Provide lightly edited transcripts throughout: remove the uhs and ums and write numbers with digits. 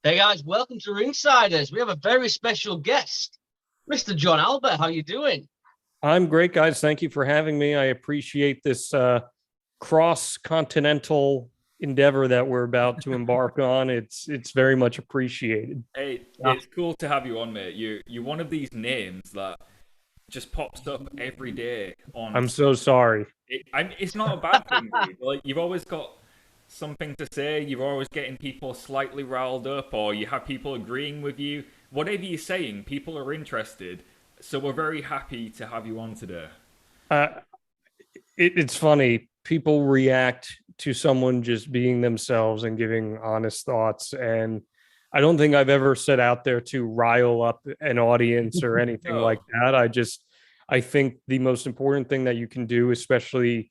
Hey guys, welcome to Ringsiders. We have a very special guest, Mr. Jon Alba. How you doing? I'm great, guys. Thank you for having me. I appreciate this cross-continental endeavor that we're about to embark on. It's very much appreciated. Hey, Yeah. it's cool to have you on, mate. You're one of these names that just pops up every day on. I'm so sorry. It's not a bad thing, dude. Like you've always got something to say. You're always getting people slightly riled up, or you have people agreeing with you. Whatever you're saying, people are interested. So we're very happy to have you on today. Uh, it's funny. People react to someone just being themselves and giving honest thoughts. And I don't think I've ever set out there to rile up an audience or anything No. like that. I think the most important thing that you can do, especially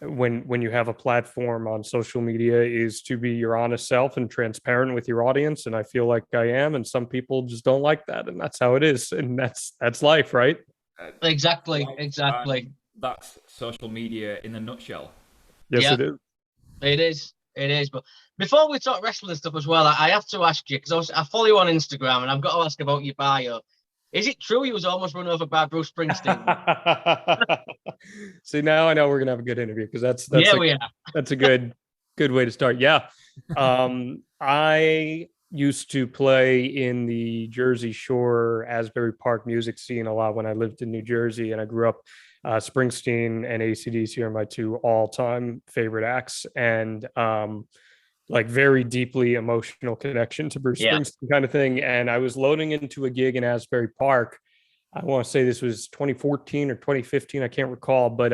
when you have a platform on social media, is to be your honest self and transparent with your audience. And I feel like I am, and some people just don't like that, and that's how it is, and that's life, right? Exactly, Right, exactly. that's social media in a nutshell. Yes, Yeah, it is. it is. It is. But before we talk wrestling stuff as well, I have to ask you because I follow you on Instagram and I've got to ask about your bio. Is it true you was almost run over by Bruce Springsteen? See, now I know we're gonna have a good interview because Yeah, we are. that's a good way to start. Yeah. I used to play in the Jersey Shore Asbury Park music scene a lot when I lived in New Jersey, and I grew up. Springsteen and AC/DC are my two all-time favorite acts, and like very deeply emotional connection to Bruce Yeah. Springsteen kind of thing. And I was loading into a gig in Asbury Park. I want to say this was 2014 or 2015. I can't recall, but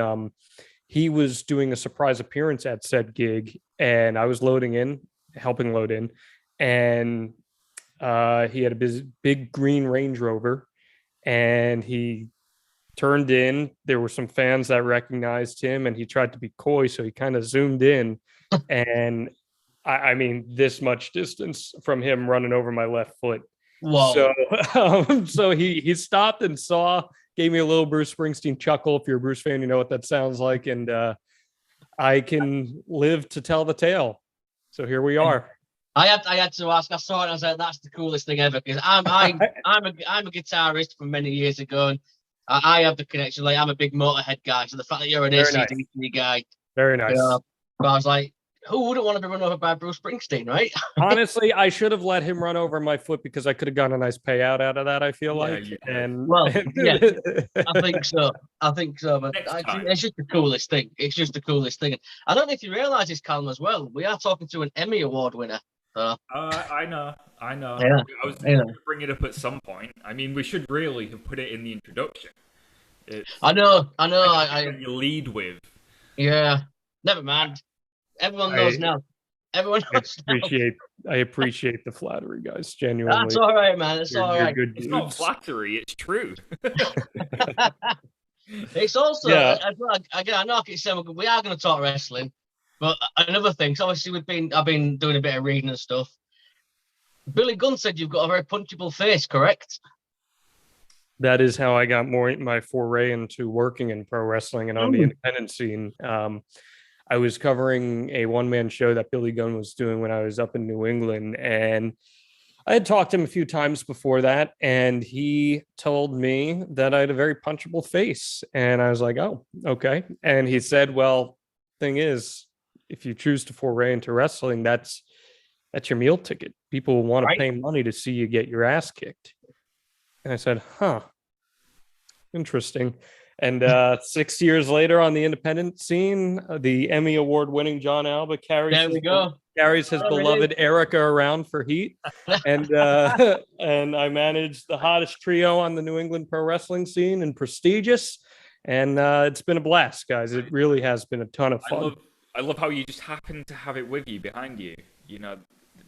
he was doing a surprise appearance at said gig, and I was loading in, helping load in, and he had a big green Range Rover, and he turned in. There were some fans that recognized him, and he tried to be coy, so he kind of zoomed in, and I mean, this much distance from him running over my left foot. Whoa. So, so he stopped and saw, gave me a little Bruce Springsteen chuckle. If you're a Bruce fan, you know what that sounds like, and I can live to tell the tale. So here we are. I had to ask. I saw it. And I was like, "That's the coolest thing ever." Because I'm a guitarist from many years ago, and I have the connection. Like I'm a big Motorhead guy, so the fact that you're an Very nice. AC/DC guy, Very nice. but I was like, who wouldn't want to be run over by Bruce Springsteen, right? Honestly, I should have let him run over my foot because I could have gotten a nice payout out of that, I feel Yeah, like. you could. And Well, yeah, I think so. But Next time. it's just the coolest thing. It's just the coolest thing. I don't know if you realize this, Callum, as well. We are talking to an Emmy Award winner. I know. Yeah, I was yeah. going to bring it up at some point. I mean, we should really have put it in the introduction. It's I know. you lead with. Yeah. Never mind. Everyone knows now. Everyone I knows now. appreciate the flattery, guys. That's Genuinely. all right, man. It's all You're right. good It's not dudes. flattery, it's true. It's also, Yeah. again, I know I keep saying we are going to talk wrestling, but another thing, so obviously I've been doing a bit of reading and stuff. Billy Gunn said you've got a very punchable face, correct? That is how I got my foray into working in pro wrestling and on the independent scene. I was covering a one-man show that Billy Gunn was doing when I was up in New England, and I had talked to him a few times before that, and he told me that I had a very punchable face, and I was like, "Oh, okay." And he said, "Well, thing is, if you choose to foray into wrestling, that's your meal ticket. People will want to Right. pay money to see you get your ass kicked." And I said, "Huh, interesting." And 6 years later on the independent scene, the Emmy Award winning Jon Alba There we go. carries his There it beloved Erica around for heat. And and I managed the hottest trio on the New England pro wrestling scene, and prestigious. And it's been a blast, guys. It really has been a ton of fun. I love how you just happen to have it with you behind you. You know,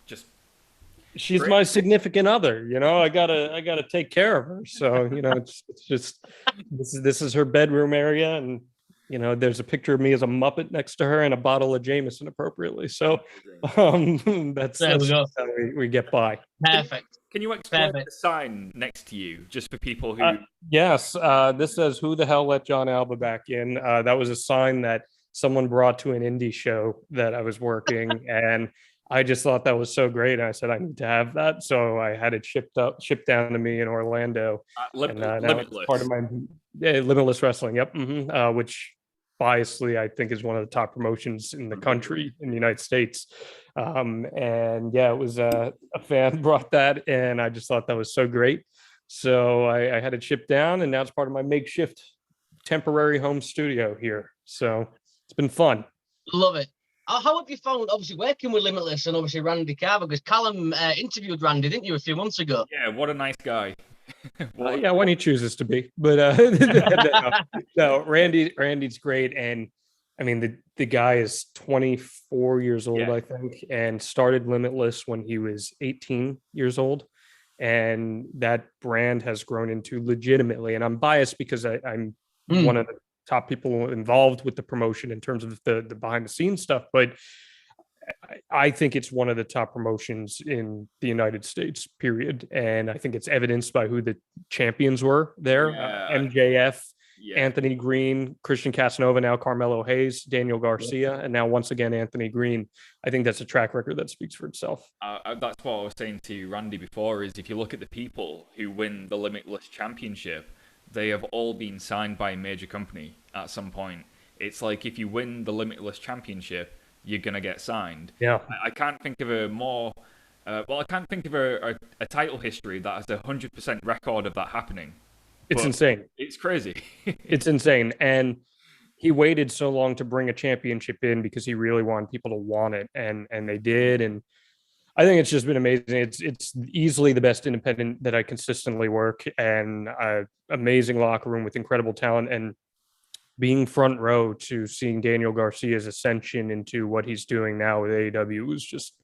just She's Great. my significant other. I gotta take care of her. So it's just this is her bedroom area, and there's a picture of me as a Muppet next to her and a bottle of Jameson appropriately. So that's There we go. how we get by. Perfect. Can you explain Perfect. the sign next to you, just for people who? Yes, this says, "Who the hell let Jon Alba back in?" That was a sign that someone brought to an indie show that I was working, and I just thought that was so great. And I said, I need to have that. So I had it shipped down to me in Orlando. And now it's part of my Limitless Wrestling. Yep. Which biasly, I think is one of the top promotions in the country, in the United States. And yeah, it was a fan brought that, and I just thought that was so great. So I had it shipped down, and now it's part of my makeshift temporary home studio here. So it's been fun. Love it. How have you found, obviously, working with Limitless and obviously Randy Carver? Because Callum interviewed Randy, didn't you, a few months ago? Yeah, what a nice guy. Yeah, when he chooses to be. But no, Randy's great. And I mean, the guy is 24 years old, I think, and started Limitless when he was 18 years old. And that brand has grown into legitimately, and I'm biased because I'm one of the top people involved with the promotion in terms of the behind the scenes stuff, but I think it's one of the top promotions in the United States, period. And I think it's evidenced by who the champions were there. MJF, Anthony Green, Christian Casanova, now Carmelo Hayes, Daniel Garcia, and now once again Anthony Green. I think that's a track record that speaks for itself. That's what I was saying to Randy before, is if you look at the people who win the Limitless Championship, they have all been signed by a major company at some point. It's like if you win the Limitless Championship, you're going to get signed. Yeah. I can't think of a more... I can't think of a title history that has a 100% record of that happening. It's insane. It's crazy. It's insane. And he waited so long to bring a championship in because he really wanted people to want it. And they did. And I think it's just been amazing. It's easily the best independent that I consistently work, and amazing locker room with incredible talent, and being front row to seeing Daniel Garcia's ascension into what he's doing now with AEW was just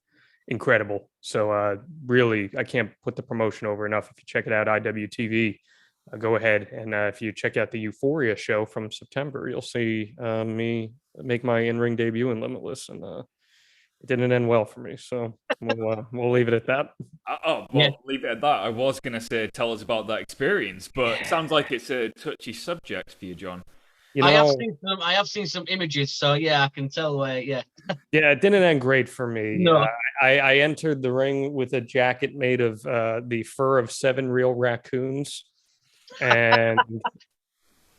incredible. So really, I can't put the promotion over enough. If you check it out, IWTV, go ahead. And if you check out the Euphoria show from September, you'll see me make my in-ring debut in Limitless, and it didn't end well for me, so we'll leave it at that. Leave it at that. I was going to say, tell us about that experience, but it sounds like it's a touchy subject for you, John. I have seen some images, so yeah, I can tell. Yeah, it didn't end great for me. No. I entered the ring with a jacket made of the fur of 7 real raccoons, and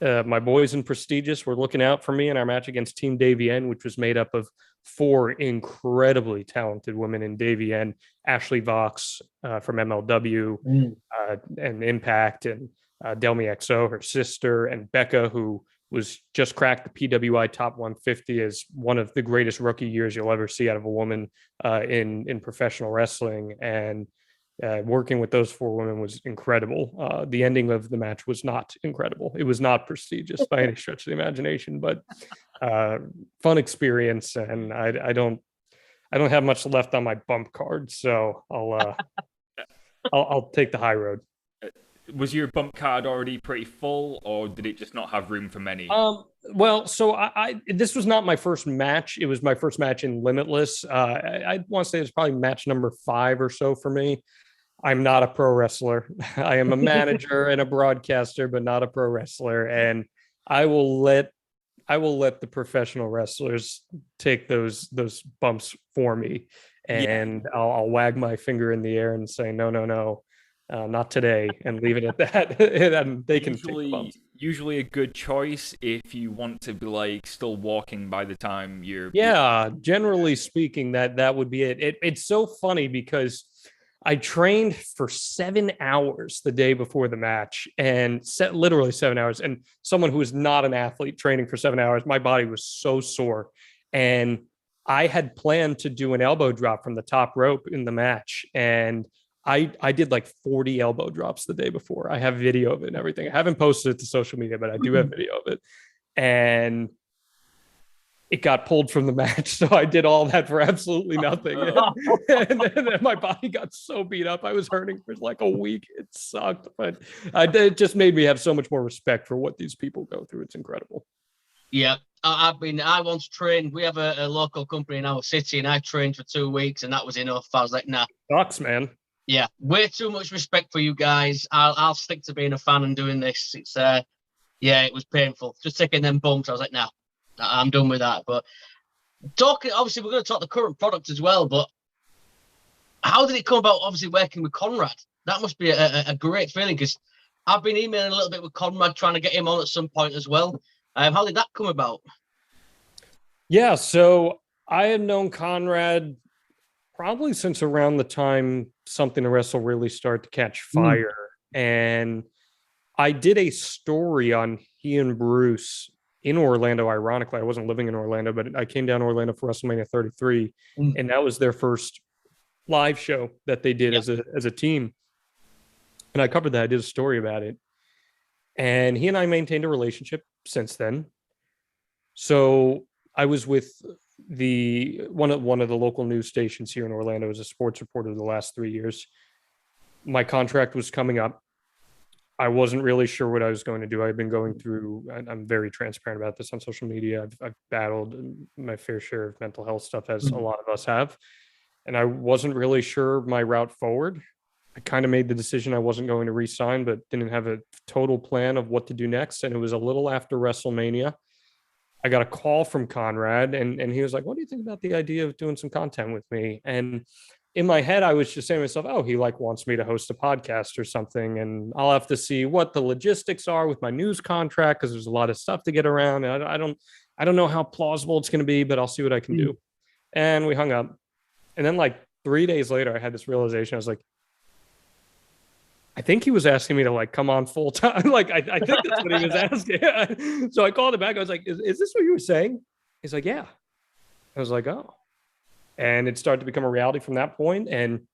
my boys in Prestigious were looking out for me in our match against Team Davienne, which was made up of 4 incredibly talented women in Davienne: Ashley Vox from MLW and Impact, and Delmi XO, her sister, and Becca, who was just cracked the PWI Top 150 as one of the greatest rookie years you'll ever see out of a woman in professional wrestling. And working with those 4 women was incredible. The ending of the match was not incredible. It was not prestigious by any stretch of the imagination, but fun experience. And I don't have much left on my bump card, so I'll take the high road. Was your bump card already pretty full, or did it just not have room for many? Well, so this was not my first match. It was my first match in Limitless. I want to say it's probably match number 5 or so for me. I'm not a pro wrestler. I am a manager and a broadcaster, but not a pro wrestler. And I will let the professional wrestlers take those bumps for me. And I'll wag my finger in the air and say, no, not today, and leave it at that. And they can take the bumps. Usually a good choice if you want to be like still walking by the time you're... Yeah, generally speaking, that would be it. It's so funny because I trained for 7 hours the day before the match, and literally 7 hours. And someone who is not an athlete training for 7 hours, my body was so sore. And I had planned to do an elbow drop from the top rope in the match. And I did like 40 elbow drops the day before. I have video of it and everything. I haven't posted it to social media, but I do have video of it. And it got pulled from the match. So I did all that for absolutely nothing. And then my body got so beat up. I was hurting for like a week. It sucked. But it just made me have so much more respect for what these people go through. It's incredible. Yeah. I once trained. We have a local company in our city, and I trained for 2 weeks, and that was enough. I was like, nah. Sucks, man. Yeah, way too much respect for you guys. I'll stick to being a fan and doing this. It's it was painful. Just taking them bumps. I was like, nah, I'm done with that. But obviously we're going to talk the current product as well, but How did it come about? Obviously, working with Conrad. That must be a great feeling, because I've been emailing a little bit with Conrad, trying to get him on at some point as well. How did that come about? Yeah, so I had known Conrad probably since around the time Something to Wrestle really started to catch fire. And I did a story on he and Bruce in Orlando. Ironically, I wasn't living in Orlando, but I came down to Orlando for WrestleMania 33, and that was their first live show that they did as a team. And I covered that. I did a story about it. And he and I maintained a relationship since then. So I was with one of the local news stations here in Orlando as a sports reporter the last 3 years. My contract was coming up. I wasn't really sure what I was going to do. I've been going through, I'm very transparent about this on social media. I've battled my fair share of mental health stuff, as a lot of us have. And I wasn't really sure my route forward. I kind of made the decision I wasn't going to re-sign, but didn't have a total plan of what to do next. And it was a little after WrestleMania. I got a call from Conrad, and he was like, "What do you think about the idea of doing some content with me?" And in my head, I was just saying to myself, "Oh, he wants me to host a podcast or something, and I'll have to see what the logistics are with my news contract, because there's a lot of stuff to get around. And I don't know how plausible it's going to be, but I'll see what I can do." And we hung up. And then 3 days later, I had this realization. I was like, I think he was asking me to come on full time. I think that's what he was asking. So I called him back. I was like, is this what you were saying? He's like, yeah. I was like, oh. And it started to become a reality from that point. And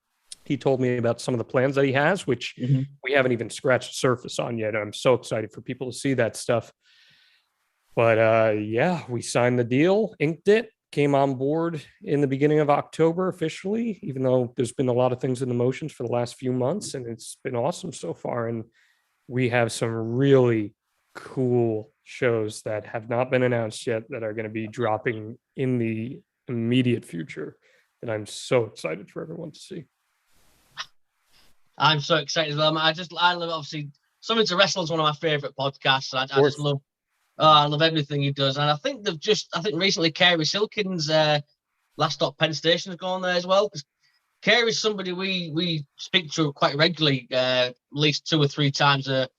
he told me about some of the plans that he has, which we haven't even scratched the surface on yet. I'm so excited for people to see that stuff. But we signed the deal, inked it, came on board in the beginning of October officially, even though there's been a lot of things in the motions for the last few months, and it's been awesome so far. And we have some really cool shows that have not been announced yet that are going to be dropping in the immediate future that I'm so excited for everyone to see. I'm so excited as well. I love, obviously, Something to Wrestle is one of my favorite podcasts. I just love I love everything he does. And I think recently Kerry Silkin's Last Stop Penn Station has gone there as well. Because Kerry's somebody we speak to quite regularly, at least 2 or 3 times at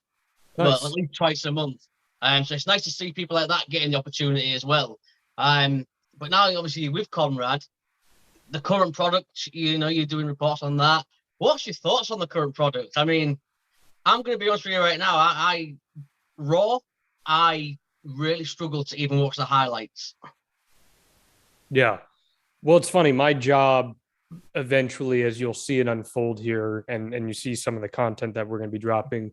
least twice a month. So it's nice to see people like that getting the opportunity as well. But now, obviously, with Conrad, the current product, you're doing reports on that. What's your thoughts on the current product? I mean, I'm going to be honest with you right now. I really struggle to even watch the highlights. Yeah. Well, it's funny. My job eventually, as you'll see it unfold here, and you see some of the content that we're going to be dropping,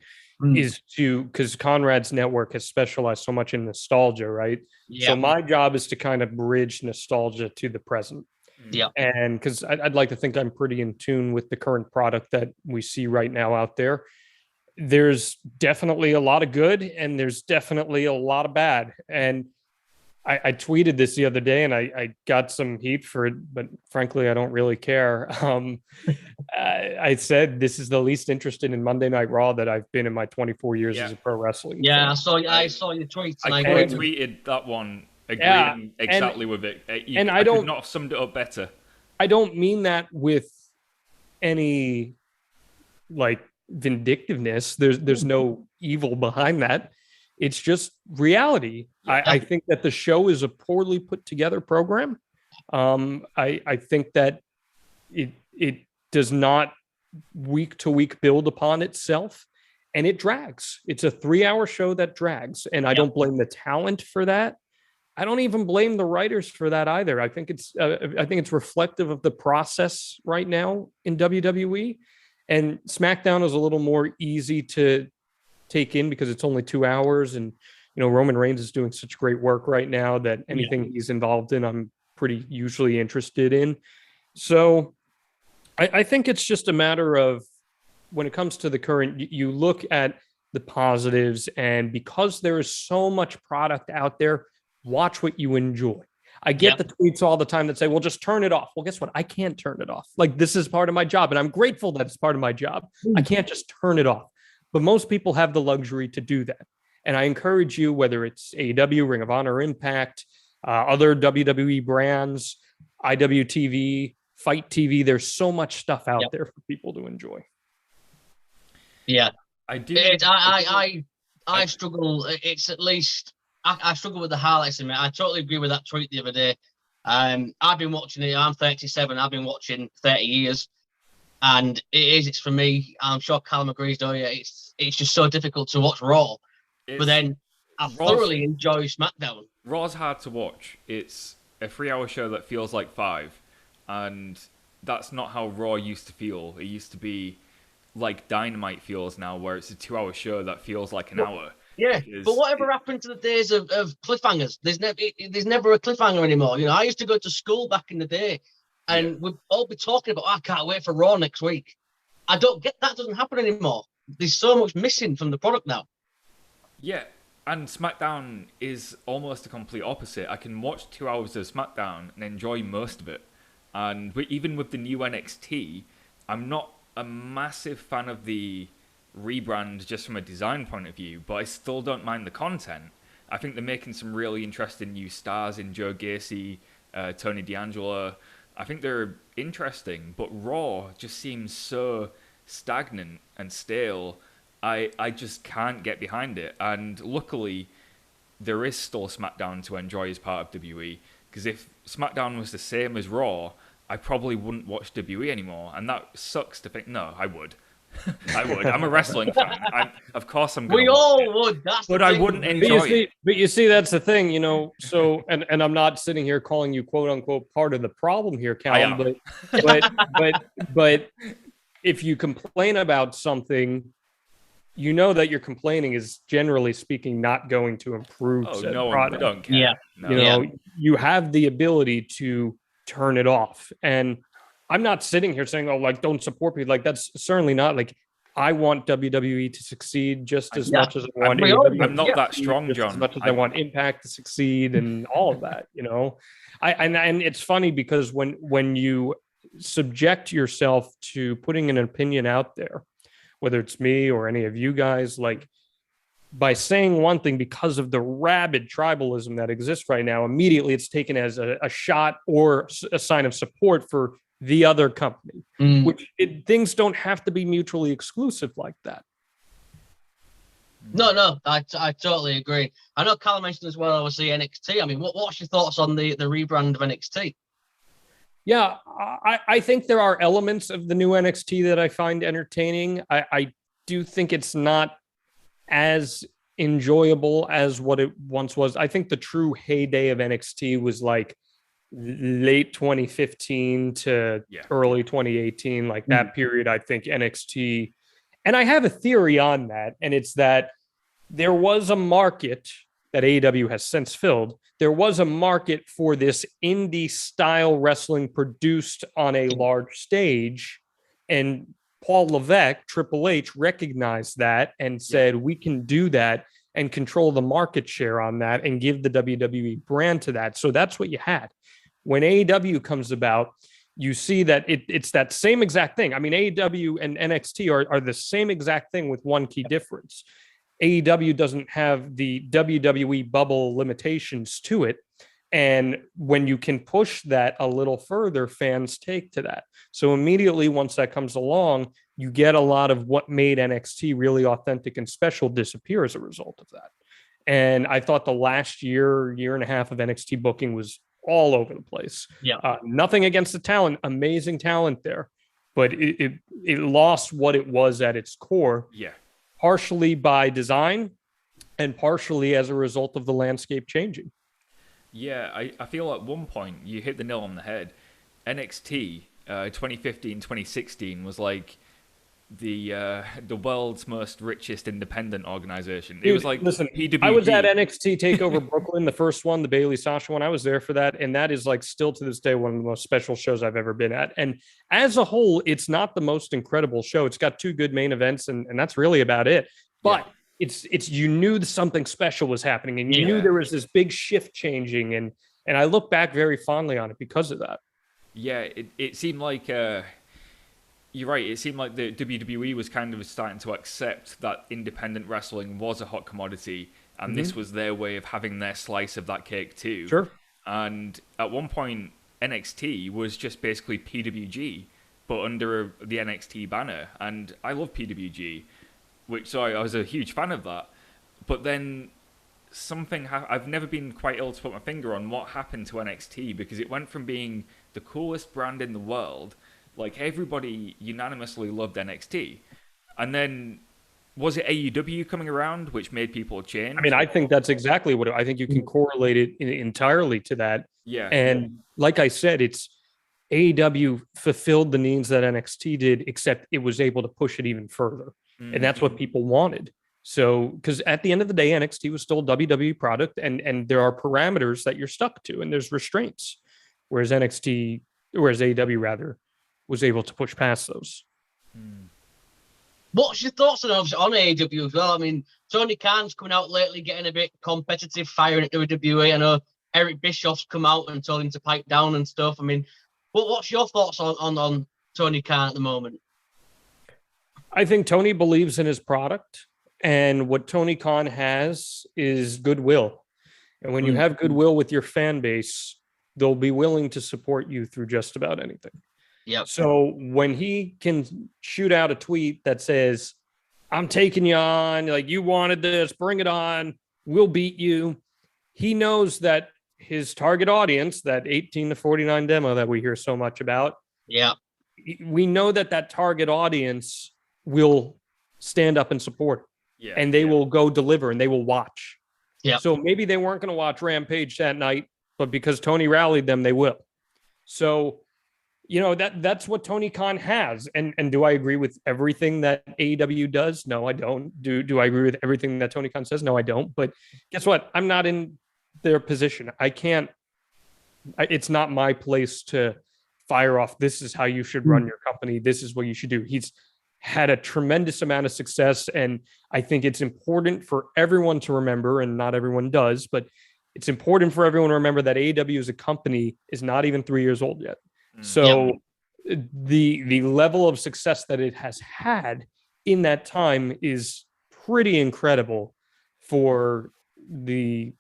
is because Conrad's network has specialized so much in nostalgia, right? Yeah. So my job is to kind of bridge nostalgia to the present. Yeah. And because I'd like to think I'm pretty in tune with the current product that we see right now out there. There's definitely a lot of good, and there's definitely a lot of bad. And I tweeted this the other day, and I got some heat for it, but frankly, I don't really care. I said this is the least interested in Monday Night Raw that I've been in my 24 years as a pro wrestling fan. I saw your tweets. I tweeted that one, agreeing exactly with it. I could not have summed it up better. I don't mean that with any vindictiveness. There's no evil behind that. It's just reality. I think that the show is a poorly put together program. I think that it does not week to week build upon itself, and it drags. It's a 3-hour show that drags, and I don't blame the talent for that. I don't even blame the writers for that either. I think it's reflective of the process right now in WWE. And SmackDown is a little more easy to take in because it's only 2 hours, and Roman Reigns is doing such great work right now that anything he's involved in, I'm pretty usually interested in. So I think it's just a matter of, when it comes to the current, you look at the positives, and because there is so much product out there, watch what you enjoy. I get the tweets all the time that say, well, just turn it off. Well, guess what? I can't turn it off. This is part of my job, and I'm grateful that it's part of my job. I can't just turn it off. But most people have the luxury to do that. And I encourage you, whether it's AEW, Ring of Honor, Impact, other WWE brands, IWTV, Fight TV. There's so much stuff out there for people to enjoy. Yeah, I do. I struggle. It's at least I struggle with the highlights in it. I totally agree with that tweet the other day. I've been watching it. I'm 37. I've been watching 30 years, and it's for me. I'm sure Callum agrees, though. Yeah, it's just so difficult to watch Raw, but then I thoroughly enjoy SmackDown. Raw's hard to watch. It's a 3-hour show that feels like 5, and that's not how Raw used to feel. It used to be like Dynamite feels now, where it's a 2-hour show that feels like an hour. Yeah, but whatever happened to the days of cliffhangers? There's never a cliffhanger anymore. I used to go to school back in the day, and we'd all be talking about, I can't wait for Raw next week. I don't get that. Doesn't happen anymore. There's so much missing from the product now. Yeah, and SmackDown is almost a complete opposite. I can watch 2 hours of SmackDown and enjoy most of it. And even with the new NXT, I'm not a massive fan of the rebrand just from a design point of view, but I still don't mind the content. I think they're making some really interesting new stars in Joe Gacy, Tony D'Angelo. I think they're interesting, but Raw just seems so stagnant and stale. I just can't get behind it. And luckily, there is still SmackDown to enjoy as part of WWE, because if SmackDown was the same as Raw, I probably wouldn't watch WWE anymore, and that sucks to think. No, I would. I would. I'm a wrestling fan. Of course I'm going to. We all would. But I wouldn't enjoy it. But you see, that's the thing, So, and I'm not sitting here calling you "quote unquote" part of the problem here, Callum. But if you complain about something, that your complaining is, generally speaking, not going to improve said product. Don't care. Yeah. No. You have the ability to turn it off. And I'm not sitting here saying, don't support me. That's certainly not I want WWE to succeed just as much as I want AEW. I'm not that strong, John. As much as I want Impact to succeed and all of that, and it's funny because when you subject yourself to putting an opinion out there, whether it's me or any of you guys, by saying one thing, because of the rabid tribalism that exists right now, immediately it's taken as a shot or a sign of support for the other company, things don't have to be mutually exclusive like that. No, I totally agree. I know Callum mentioned as well, obviously, NXT. I mean, what's your thoughts on the rebrand of NXT? Yeah, I think there are elements of the new NXT that I find entertaining. I do think it's not as enjoyable as what it once was. I think the true heyday of NXT was late 2015 to early 2018, that period. I think NXT, and I have a theory on that, and it's that there was a market that AEW has since filled. There was a market for this indie style wrestling produced on a large stage, and Paul Levesque, Triple H, recognized that and said, we can do that and control the market share on that and give the WWE brand to that. So that's what you had. When AEW comes about, you see that it's that same exact thing. I mean, AEW and NXT are the same exact thing with one key difference. AEW doesn't have the WWE bubble limitations to it. And when you can push that a little further, fans take to that. So immediately once that comes along, you get a lot of what made NXT really authentic and special disappear as a result of that. And I thought the last year and a half of NXT booking was all over the place. Yeah. Nothing against the talent, amazing talent there, but it lost what it was at its core. Yeah. Partially by design and partially as a result of the landscape changing. Yeah, I feel at one point you hit the nail on the head. NXT 2015, 2016 was the world's most richest independent organization. It was listen, PWG. I was at NXT TakeOver Brooklyn, the first one, the Bailey Sasha one. I was there for that, and that is still to this day one of the most special shows I've ever been at. And as a whole, it's not the most incredible show. It's got 2 good main events, and that's really about it. But it's you knew something special was happening, and you knew there was this big shift changing, and I look back very fondly on it because of that. Yeah, it seemed like you're right. It seemed like the WWE was kind of starting to accept that independent wrestling was a hot commodity, and this was their way of having their slice of that cake too. Sure. And at one point, NXT was just basically PWG, but under the NXT banner. And I love PWG, I was a huge fan of that. But then I've never been quite able to put my finger on what happened to NXT, because it went from being the coolest brand in the world, like everybody unanimously loved NXT, and then was it AEW coming around which made people change? I mean, I think that's exactly what I think you can correlate it entirely to that. Yeah. And like I said, it's AEW fulfilled the needs that NXT did, except it was able to push it even further. Mm-hmm. And that's what people wanted. So, because at the end of the day, NXT was still a WWE product, and there are parameters that you're stuck to, and there's restraints, whereas AEW rather was able to push past those. What's your thoughts on AEW as well? I mean, Tony Khan's coming out lately, getting a bit competitive, firing at WWE. I know Eric Bischoff's come out and told him to pipe down and stuff. I mean, what's your thoughts on Tony Khan at the moment? I think Tony believes in his product. And what Tony Khan has is goodwill. And when you have goodwill with your fan base, they'll be willing to support you through just about anything. Yep. So when he can shoot out a tweet that says, I'm taking you on, like, you wanted this, bring it on, we'll beat you. He knows that his target audience, that 18 to 49 demo that we hear so much about, we know that target audience will stand up and support it. Yeah, and they will go deliver and they will watch. Yeah. So maybe they weren't going to watch Rampage that night, but because Tony rallied them, they will. So, that's what Tony Khan has. And do I agree with everything that AEW does? No, I don't. Do I agree with everything that Tony Khan says? No, I don't. But guess what? I'm not in their position. It's not my place to fire off, this is how you should run your company. This is what you should do. He's had a tremendous amount of success. And I think it's important for everyone to remember, and not everyone does, but it's important for everyone to remember that AEW as a company is not even 3 years old yet. So the level of success that it has had in that time is pretty incredible for the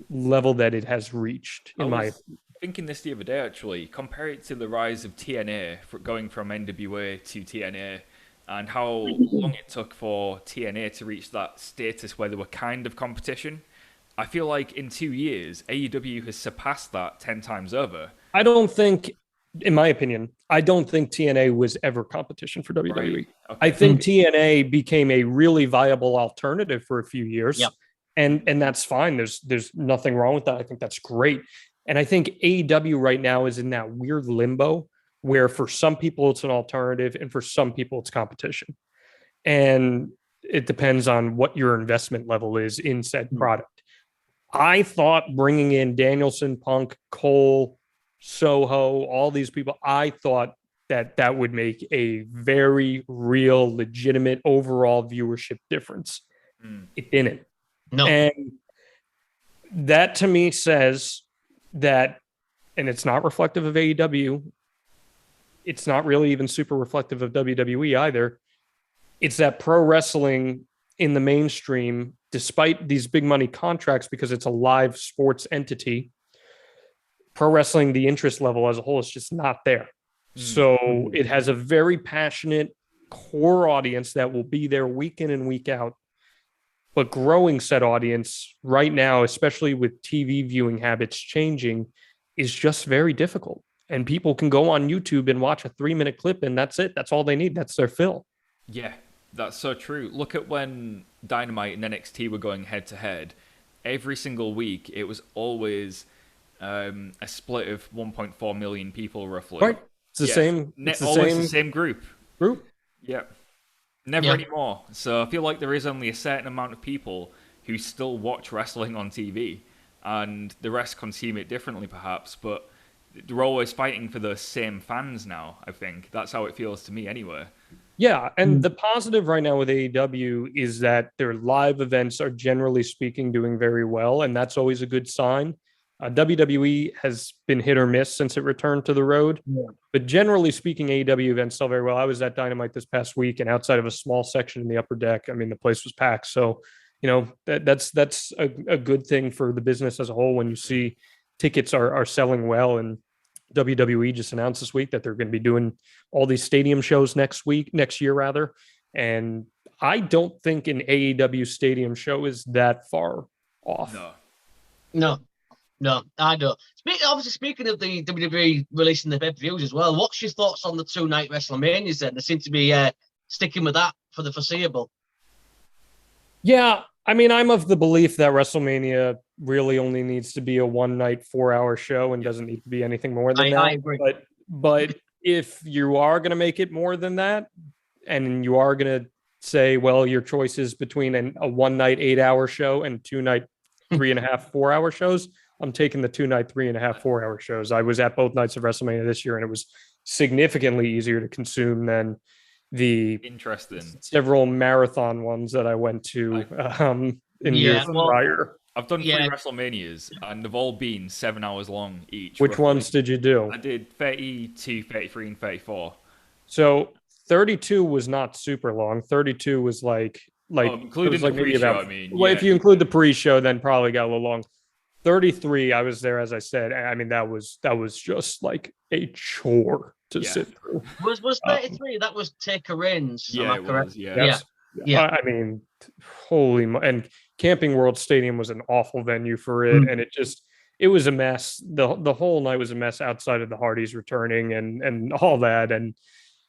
level that it has reached, in my opinion. Thinking this the other day, actually, compare it to the rise of TNA, going from NWA to TNA, and how long it took for TNA to reach that status where they were kind of competition. I feel like in 2 years, AEW has surpassed that 10 times over. I don't think, in my opinion, TNA was ever competition for WWE. Right. Okay. I think TNA became a really viable alternative for a few years. Yep. And that's fine. There's nothing wrong with that. I think that's great. And I think AEW right now is in that weird limbo where for some people it's an alternative and for some people it's competition. And it depends on what your investment level is in said product. I thought bringing in Danielson, Punk, Cole, Soho, all these people, I thought that would make a very real, legitimate overall viewership difference. It didn't. No. And that to me says that, and it's not reflective of AEW. It's not really even super reflective of WWE either. It's that pro wrestling in the mainstream, despite these big money contracts, because it's a live sports entity, pro wrestling, the interest level as a whole is just not there. So it has a very passionate core audience that will be there week in and week out. But growing said audience right now, especially with TV viewing habits changing, is just very difficult. And people can go on YouTube and watch a 3-minute clip and that's it. That's all they need. That's their fill. Yeah, that's so true. Look at when Dynamite and NXT were going head to head. Every single week, it was always a split of 1.4 million people, roughly. Right. It's the same. It's always the same group. Yeah. Never Yep. anymore. So I feel like there is only a certain amount of people who still watch wrestling on TV, and the rest consume it differently, perhaps. But they're always fighting for those same fans now, I think. That's how it feels to me anyway. Yeah, and the positive right now with AEW is that their live events are generally speaking doing very well, and that's always a good sign. WWE has been hit or miss since it returned to the road, but generally speaking, AEW events sell very well. I was at Dynamite this past week, and outside of a small section in the upper deck, I mean, the place was packed. So, that's a good thing for the business as a whole when you see tickets are selling well. And WWE just announced this week that they're going to be doing all these stadium shows next year rather. And I don't think an AEW stadium show is that far off. No, I don't. Obviously, speaking of the WWE releasing the pay-per-views as well, what's your thoughts on the 2-night WrestleManias then? They seem to be sticking with that for the foreseeable. Yeah, I mean, I'm of the belief that WrestleMania really only needs to be a 1-night, 4-hour show and doesn't need to be anything more than that. I agree. But if you are going to make it more than that, and you are going to say, well, your choice is between a 1-night, 8-hour show and 2-night, 3.5, 4-hour shows, I'm taking the 2-night, 3.5, 4-hour shows. I was at both nights of WrestleMania this year, and it was significantly easier to consume than the several marathon ones that I went to in years prior. I've done 3 WrestleManias, and they've all been 7 hours long each. Which ones did you do? I did 32, 33, and 34. So 32 was not super long. 32 was like including the pre-show, I mean. Well, if you include the pre-show, then probably got a little long. 33, I was there, as I said. I mean, that was just like a chore to sit through. Was 33? That was Taker Reigns. Yeah, it was. Yeah. I mean, and Camping World Stadium was an awful venue for it, and it was a mess. The whole night was a mess outside of the Hardys returning and all that, and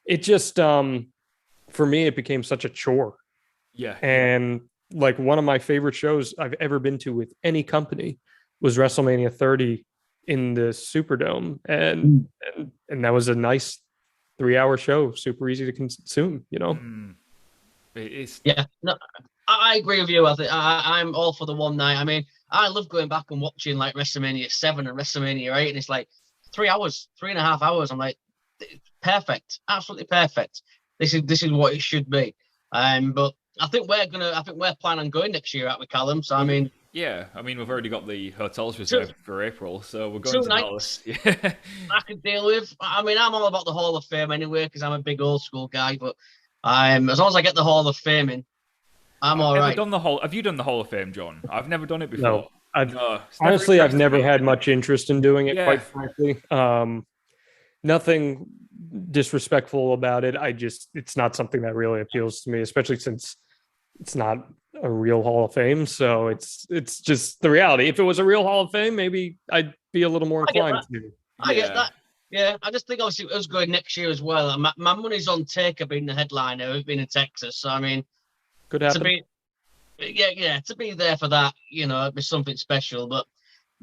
it just for me it became such a chore. Yeah, and like one of my favorite shows I've ever been to with any company was WrestleMania 30 in the Superdome, and that was a nice 3-hour show, super easy to consume. It is. Yeah, no, I agree with you. I think I'm all for the 1 night. I mean, I love going back and watching like WrestleMania 7 and WrestleMania 8, and it's like 3 hours, 3.5 hours. I'm like, perfect, absolutely perfect. This is what it should be. But I think we're planning on going next year, aren't we, Callum? So I mean. Yeah, I mean, we've already got the hotels reserved for April, so we're going to Dallas. Yeah. I can deal with. I mean, I'm all about the Hall of Fame anyway, because I'm a big old school guy. But as long as I get the Hall of Fame in, I'm all right. Have you done the Hall of Fame, John? I've never done it before. No, honestly, I've never had much interest in doing it, quite frankly. Nothing disrespectful about it. It's not something that really appeals to me, especially since it's not a real Hall of Fame. So it's just the reality. If it was a real Hall of Fame, maybe I'd be a little more inclined to. I get that. Yeah, I just think obviously it was going next year as well. My money's on Taker being the headliner, being in Texas. So I mean, could happen. To be there for that, it'd be something special. But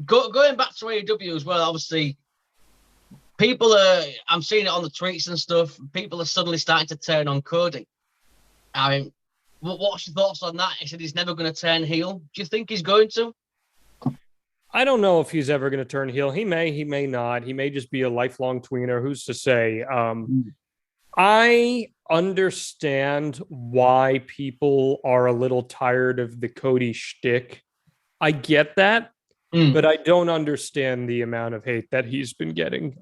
going back to AEW as well, obviously, I'm seeing it on the tweets and stuff. People are suddenly starting to turn on Cody. I mean, what's your thoughts on that? He said he's never going to turn heel. Do you think he's going to? I don't know if he's ever going to turn heel. He may not. He may just be a lifelong tweener. Who's to say? I understand why people are a little tired of the Cody shtick. I get that, but I don't understand the amount of hate that he's been getting.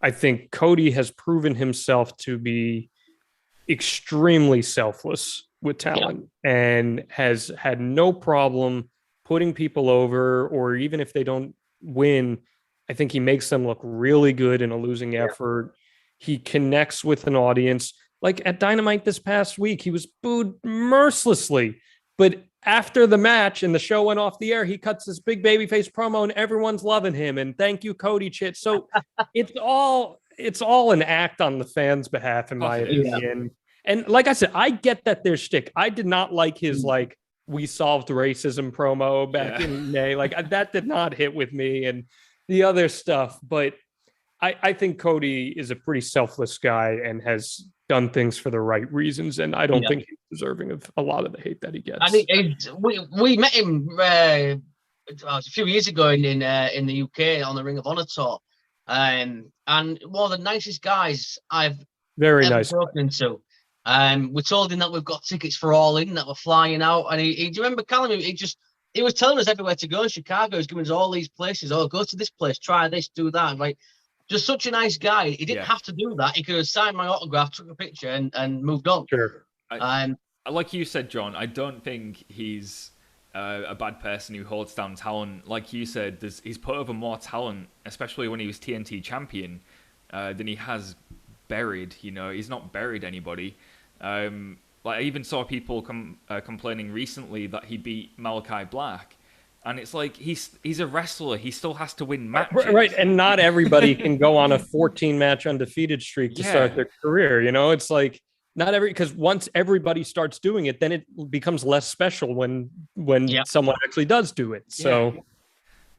I think Cody has proven himself to be extremely selfless with talent and has had no problem putting people over, or even if they don't win, I think he makes them look really good in a losing effort. He connects with an audience. Like at Dynamite this past week, he was booed mercilessly, but after the match and the show went off the air, he cuts this big babyface promo and everyone's loving him. And thank you, Cody Chit. So it's all an act on the fans' behalf, in my opinion. And like I said, I get that their shtick. I did not like his we solved racism promo back in May. Like that did not hit with me, and the other stuff. But I think Cody is a pretty selfless guy and has done things for the right reasons. And I don't think he's deserving of a lot of the hate that he gets. I think we met him a few years ago in the UK on the Ring of Honor tour. And one of the nicest guys I've ever spoken to. We told him that we've got tickets for All In, that we're flying out, and do you remember Callum? He was telling us everywhere to go in Chicago. He's giving us all these places. Oh, go to this place, try this, do that. Like, just such a nice guy. He didn't have to do that. He could have signed my autograph, took a picture, and moved on. Sure. Like you said, John, I don't think he's a bad person who holds down talent. Like you said, he's put over more talent, especially when he was TNT champion, than he has buried. You know, he's not buried anybody. Like I even saw people complaining recently that he beat Malachi Black, and it's like he's a wrestler. He still has to win matches. Right, and not everybody can go on a 14-match undefeated streak to start their career. You know, it's like because once everybody starts doing it, then it becomes less special when someone actually does do it. So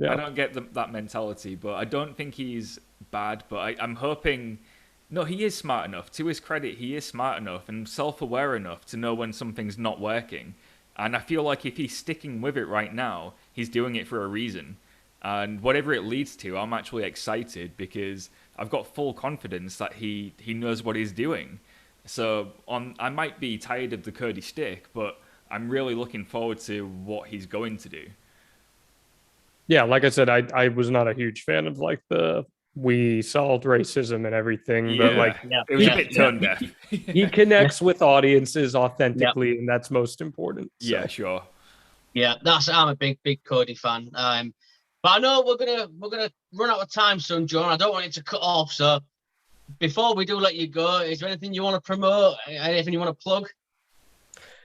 I don't get that mentality, but I don't think he's bad. But I'm hoping. No, he is smart enough. To his credit, he is smart enough and self-aware enough to know when something's not working. And I feel like if he's sticking with it right now, he's doing it for a reason. And whatever it leads to, I'm actually excited because I've got full confidence that he knows what he's doing. So I might be tired of the Cody stick, but I'm really looking forward to what he's going to do. Yeah, like I said, I was not a huge fan of like we solved racism and everything, but like it was a bit tone deaf. He connects with audiences authentically, and that's most important. So. Yeah, sure. Yeah, I'm a big Cody fan. But I know we're gonna run out of time soon, John. I don't want it to cut off. So before we do let you go, is there anything you want to promote? Anything you want to plug?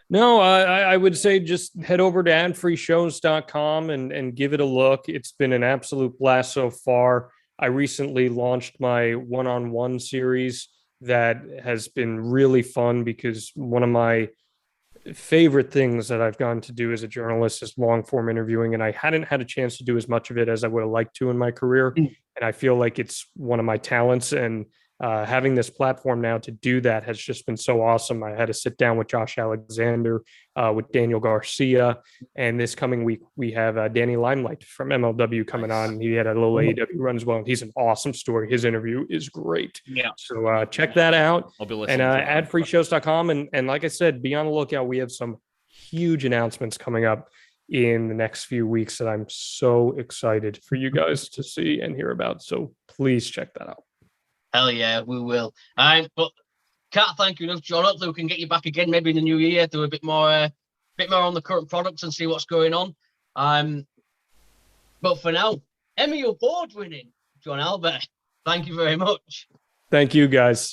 No, I would say just head over to adfreeshows.com and give it a look. It's been an absolute blast so far. I recently launched my one-on-one series that has been really fun because one of my favorite things that I've gotten to do as a journalist is long-form interviewing, and I hadn't had a chance to do as much of it as I would have liked to in my career. And I feel like it's one of my talents, and having this platform now to do that has just been so awesome. I had to sit down with Josh Alexander, with Daniel Garcia, and this coming week we have Danny Limelight from MLW coming on. He had a little AEW run as well, and he's an awesome story. His interview is great. Yeah. So check that out. I'll be listening. And adfreeshows.com, and like I said, be on the lookout. We have some huge announcements coming up in the next few weeks that I'm so excited for you guys to see and hear about. So please check that out. Hell yeah, we will. But can't thank you enough, John. Hopefully we can get you back again, maybe in the new year, do a bit more on the current products and see what's going on. But for now, Emmy Award winning Jon Alba. Thank you very much. Thank you, guys.